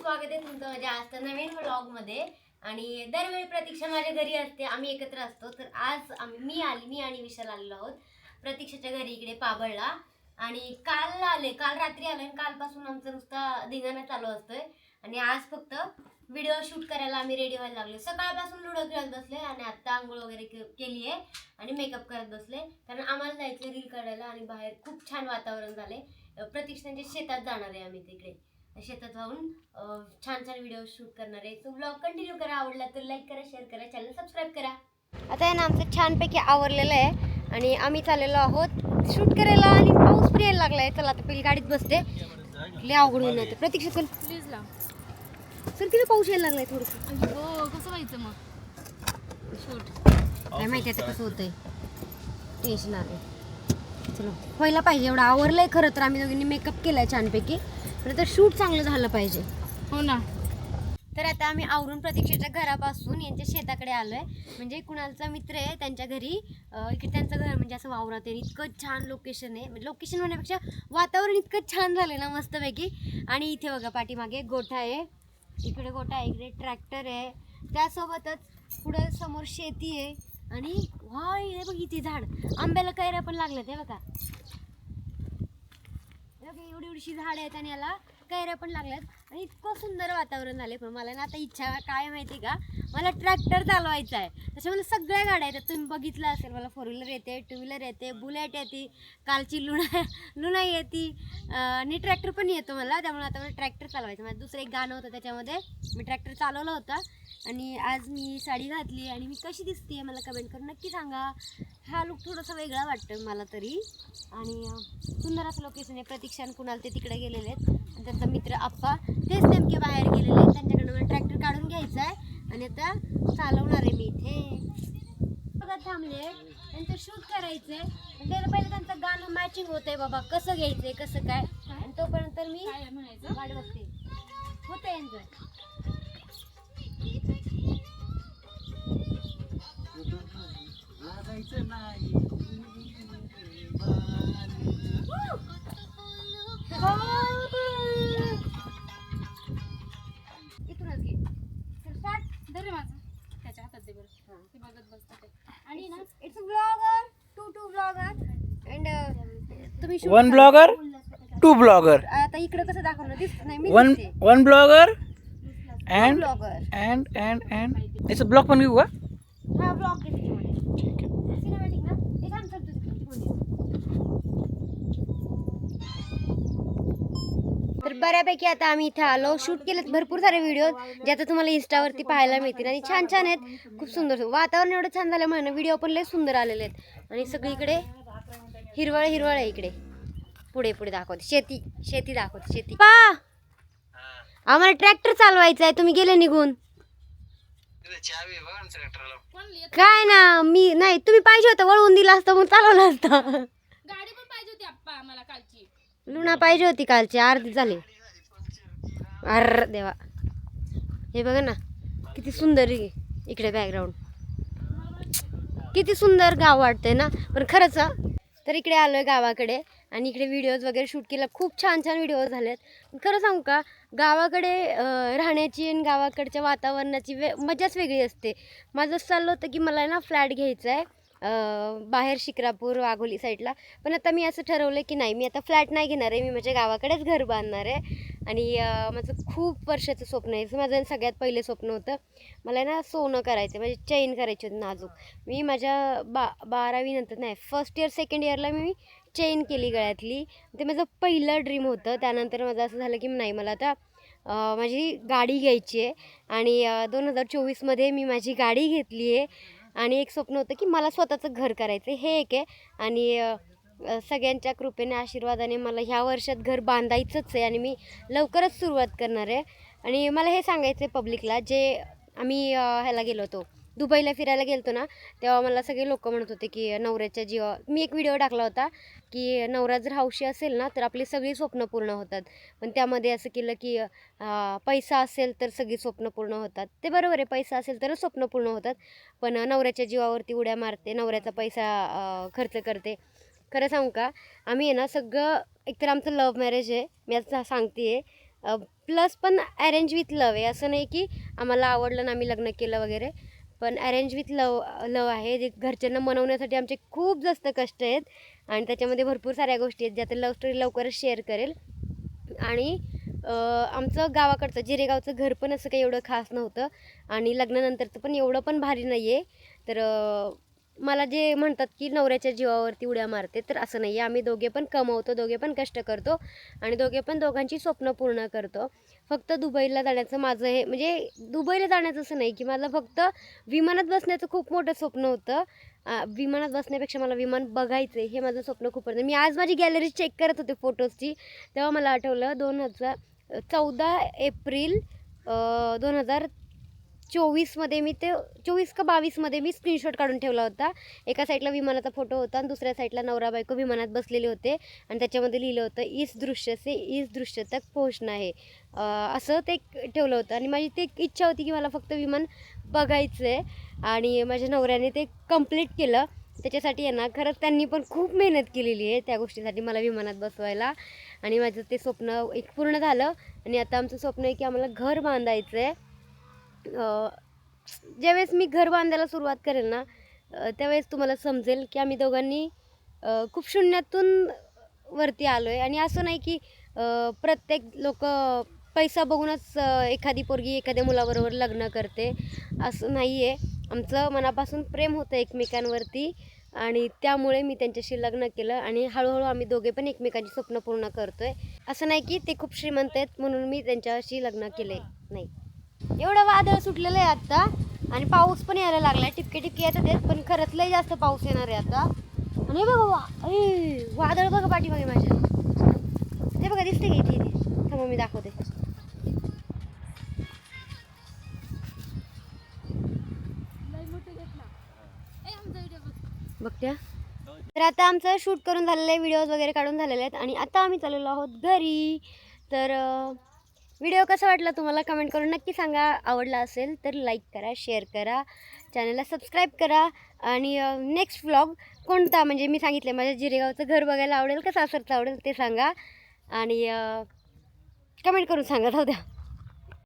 स्वागत आहे तुमचं माझ्या आजच्या नवीन व्लॉगमध्ये। आणि दरवेळी प्रतीक्षा माझ्या घरी असते, आम्ही एकत्र असतो। तर आज मी आणि विशाल आलेलो आहोत प्रतीक्षाच्या घरी इकडे पाबळला। आणि काल रात्री आले आणि कालपासून आमचं नुसता धिंगाणा चालू असतोय। आणि आज फक्त व्हिडिओ शूट करायला आम्ही रेडी व्हायला लागलो। सकाळपासून लुडो खेळत बसले आणि आता आंघोळ वगैरे केली आहे आणि मेकअप करत बसले, कारण आम्हाला जायचं रील काढायला। आणि बाहेर खूप छान वातावरण झाले। प्रतीक्षांच्या शेतात जाणार आहे आम्ही, तिकडे शेतात जाऊन छान छान व्हिडिओ शूट करणार आहे। तो ब्लॉग कंटिन्यू करा, आवडला तर लाईक करा, शेअर करा, चॅनल सबस्क्राईब करा। आता आहे ना आमचं छानपैकी आवरलेलं आहे आणि आम्ही चाललेलो आहोत शूट करायला। आणि पाऊस पण यायला लागलाय। चला आता पहिली गाडीत बसते, लय अवघड होऊन जाते। प्रतीक्षा चल प्लीज लाव सर, किती पाऊस यायला लागलाय थोडंसं। हो, कसं व्हायचं मग शूट? काय माहिती आता कसं होतंय, टेन्शन आलंय। चलो व्हायला पाहिजे, एवढं आवरलंय। खरं तर आम्ही दोघींनी मेकअप केलाय छानपैकी, पण आता शूट चांगलं झालं पाहिजे। हो ना। तर आता आम्ही आवरून प्रतीक्षेच्या घरापासून यांच्या शेताकडे आलोय। म्हणजे कुणालचा मित्र आहे त्यांच्या घरी, इकडे त्यांचं घर म्हणजे असं वावरात आहे। इतकं छान लोकेशन आहे, म्हणजे लोकेशन म्हणण्यापेक्षा वातावरण इतकं छान झालं ना मस्तपैकी। आणि इथे बघा पाठीमागे गोठा आहे, इकडे गोठा आहे, इकडे ट्रॅक्टर आहे, त्यासोबतच पुढे समोर शेती आहे। आणि वाय हे बघ इथे झाड, आंब्याला कैऱ्या पण लागल्यात, हे बघा एवढी एवढीशी झाड आहेत आणि याला कैऱ्या पण लागल्यात। आणि इतकं सुंदर वातावरण झाले। पण मला ना आता इच्छा काय माहिती का, मला ट्रॅक्टर चालवायचा आहे। त्याच्यामुळे सगळ्या गाड्या येतात, तुम्ही बघितलं असेल। मला 4 व्हीलर येते, 2 व्हीलर येते, बुलेट येते, कालची लुना येते आणि ट्रॅक्टर पण येतो मला। त्यामुळे आता मला ट्रॅक्टर चालवायचं। माझं दुसरं एक गाणं होतं, त्याच्यामध्ये मी ट्रॅक्टर चालवलं होतं। आणि आज मी साडी घातली आणि मी कशी दिसते मला कमेंट करून नक्की सांगा। हा लुक थोडासा वेगळा वाटतो मला तरी। आणि सुंदर असं लोकेशन आहे। प्रतीक्षा कुणाल ते तिकडे गेलेले आहेत आणि त्यांचा मित्र आप्पा तेच नेमके बाहेर गेलेले आहेत। त्यांच्याकडनं मला ट्रॅक्टर काढून घ्यायचा आहे आणि आता चालवणार आहे मी इथे। बघा थांबले, त्यांचं शूट करायचं आहे। पण त्याला पहिलं त्यांचं गाणं मॅचिंग होतंय बाबा, कसं घ्यायचंय कसं काय। आणि तोपर्यंत मी वाट बघते होतं यांचं। इथूनच घे स्टार्ट दे माझं, त्याच्या हातात दे बरं, ते बघत बसते। आणि ना it's blogger, two blogger and तुम्ही वन ब्लॉगर, 2 ब्लॉगर। आता इकडे कसं दाखवणार दिसत नाही मी, one blogger and blogger and याचं ब्लॉग पण घेऊ का? हा ब्लॉग घे त्याच्यामध्ये, ठीक आहे। सिनेमॅटिक ना एक आन्सर तर बऱ्यापैकी आता आम्ही इथे आलो, शूट केलेत भरपूर सारे व्हिडिओ, जे आता तुम्हाला इंस्टावरती पाहायला मिळतील। आणि छान छान आहेत, खूप सुंदर वातावरण एवढं छान झाल्यामुळे ना व्हिडिओ पण लय सुंदर आलेले आहेत। आणि सगळीकडे हिरवळ हिरवळ आहे। इकडे पुढे पुढे दाखवते शेती दाखवते, शेती पा आम्हाला ट्रॅक्टर चालवायचा आहे, तुम्ही गेले निघून। काय ना मी नाही, तुम्ही पाहिजे होतं वळवून दिलं असतं, मग चालवलं असतं। गाडी पण पाहिजे होती आप्पा आम्हाला कालची, लुना पाहिजे होती कालची, अर्धी झाली। अर देवा, हे बघा ना किती सुंदर आहे इकडे बॅकग्राऊंड, किती सुंदर गाव वाटतंय ना। पण खरंच तर इकडे आलोय गावाकडे आणि इकडे व्हिडिओज वगैरे शूट केला, खूप छान छान व्हिडिओज झालेत। खरं सांगू का, गावाकडे राहण्याची आणि गावाकडच्या वातावरणाची मजाच वेगळी असते। माझं असं चाललं होतं की मला ना फ्लॅट घ्यायचा आहे बाहेर शिक्रापूर वाघोली साईडला। पण आता मी असं ठरवलं की नाही, मी आता फ्लॅट नाही घेणार आहे, मी माझ्या गावाकडेच घर बांधणार आहे। आणि माझं खूप वर्षाचं स्वप्न आहे, माझं सगळ्यात पहिले स्वप्न होतं मला ना सोनं करायचं, म्हणजे चैन करायची होती नाजूक। मी माझ्या 12वी नंतर नाही, फर्स्ट इयर सेकंड इयरला मी चेन केली गळ्यातली, ते माझं पहिलं ड्रीम होतं। त्यानंतर माझं असं झालं की नाही, मला आता माझी गाडी घ्यायची आहे। आणि 2024मध्ये मी माझी गाडी घेतली आहे। आणि एक स्वप्न होतं की मला स्वतःचं घर करायचं, हे एक आहे। आणि सगळ्यांच्या कृपेने आशीर्वादाने मला ह्या वर्षात घर बांधायचंच आहे आणि मी लवकरच सुरुवात करणार आहे। आणि मला हे सांगायचं आहे पब्लिकला, जे आम्ही ह्याला गेलो होतो दुबईला फिरायला गेलतो ना, तेव्हा मला सगळे लोक म्हणत होते की नवऱ्याच्या जीवावर, मी एक व्हिडिओ टाकला होता की नवरा जर हौशी असेल ना तर आपली सगळी स्वप्न पूर्ण होतात। पण त्यामध्ये असं केलं की पैसा असेल तर सगळी स्वप्न पूर्ण होतात। ते बरोबर आहे, पैसा असेल तरच स्वप्न पूर्ण होतात। पण नवऱ्याच्या जीवावरती उड्या मारते, नवऱ्याचा पैसा खर्च करते। खरं सांगू का, आम्ही आहे ना सगळं, एकतर आमचं लव्ह मॅरेज आहे, मी आता सांगते आहे, प्लस पण अरेंज विथ लव आहे. असं नाही की आम्हाला आवडलं ना आम्ही लग्न केलं वगैरे, पण अरेंज विथ लव आहे. जे घरच्यांना मनवण्यासाठी आमचे खूप जास्त कष्ट आहेत आणि त्याच्यामध्ये भरपूर साऱ्या गोष्टी आहेत ज्या आता लव्ह स्टोरी लवकरच शेअर करेल. आणि आमचं गावाकडचं जिरेगावचं घर पण असं काही एवढं खास नव्हतं आणि लग्नानंतरचं पण एवढं पण भारी नाही आहे. तर मला जे म्हणतात की नवऱ्याच्या जीवावरती उड्या मारते, तर असं नाही आहे. आम्ही दोघे पण कमवतो, दोघे पण कष्ट करतो आणि दोघे पण दोघांची स्वप्न पूर्ण करतो. फक्त दुबईला जाण्याचं माझं हे म्हणजे दुबईला जाण्याचं असं नाही की मला फक्त विमानात बसण्याचं खूप मोठं स्वप्न होतं. विमानात बसण्यापेक्षा मला विमान बघायचं हे माझं स्वप्न खूप होतं. मी आज माझी गॅलरी चेक करत होते फोटोजची, तेव्हा मला आठवलं 14 एप्रिल 2024मध्ये मी ते 24 का 22मध्ये मी स्क्रीनशॉट काढून ठेवला होता. एका साईडला विमानाचा फोटो होता आणि दुसऱ्या साईडला नवरा बायको विमानात बसलेले होते आणि त्याच्यामध्ये लिहिलं होतं इस दृश्य तक पोहोचणं आहे, असं ते ठेवलं होतं. आणि माझी ते इच्छा होती की मला फक्त विमान बघायचं आहे आणि माझ्या नवऱ्याने ते कंप्लीट केलं. त्याच्यासाठी आहे ना खरंच त्यांनी पण खूप मेहनत केलेली आहे त्या गोष्टीसाठी मला विमानात बसवायला. आणि माझं ते स्वप्न एक पूर्ण झालं आणि आता आमचं स्वप्न आहे की आम्हाला घर बांधायचं आहे. ज्यावेळेस मी घर बांधायला सुरुवात करेल ना त्यावेळेस तुम्हाला समजेल की आम्ही दोघांनी खूप शून्यातून वरती आलो आहे. आणि असं नाही की प्रत्येक लोक पैसा बघूनच एखादी पोरगी एखाद्या मुलाबरोबर लग्न करते, असं नाही आहे. आमचं मनापासून प्रेम होतं एकमेकांवरती आणि त्यामुळे मी त्यांच्याशी लग्न केलं आणि हळूहळू आम्ही दोघे पण एकमेकांची स्वप्न पूर्ण करतो आहे. असं नाही की ते खूप श्रीमंत आहेत म्हणून मी त्यांच्याशी लग्न केले नाही. एवढं वादळ सुटलेलं आहे आत्ता आणि पाऊस पण यायला लागला आहे. टिपके टिपके येतात आहेत पण खरंच लय जास्त पाऊस येणार आहे आता. आणि बघा वादळ बघा पाठीमागे माझ्या, ते बघा दिसते का इथे इथे थांबा मी दाखवते. बघत्या. तर आता आमचं शूट करून झालेलं आहे, व्हिडिओज वगैरे काढून झालेले आहेत आणि आता आम्ही चाललेलो आहोत घरी. तर व्हिडिओ कसा वाटला तुम्हाला कमेंट करून नक्की सांगा. आवडला असेल तर लाईक करा, शेअर करा, चॅनलला सबस्क्राईब करा. आणि नेक्स्ट व्लॉग कोणता म्हणजे मी सांगितलं माझ्या जिरेगावचं घर बघायला आवडेल का सासरचं आवडेल ते सांगा आणि कमेंट करून सांगा. जाऊ द्या.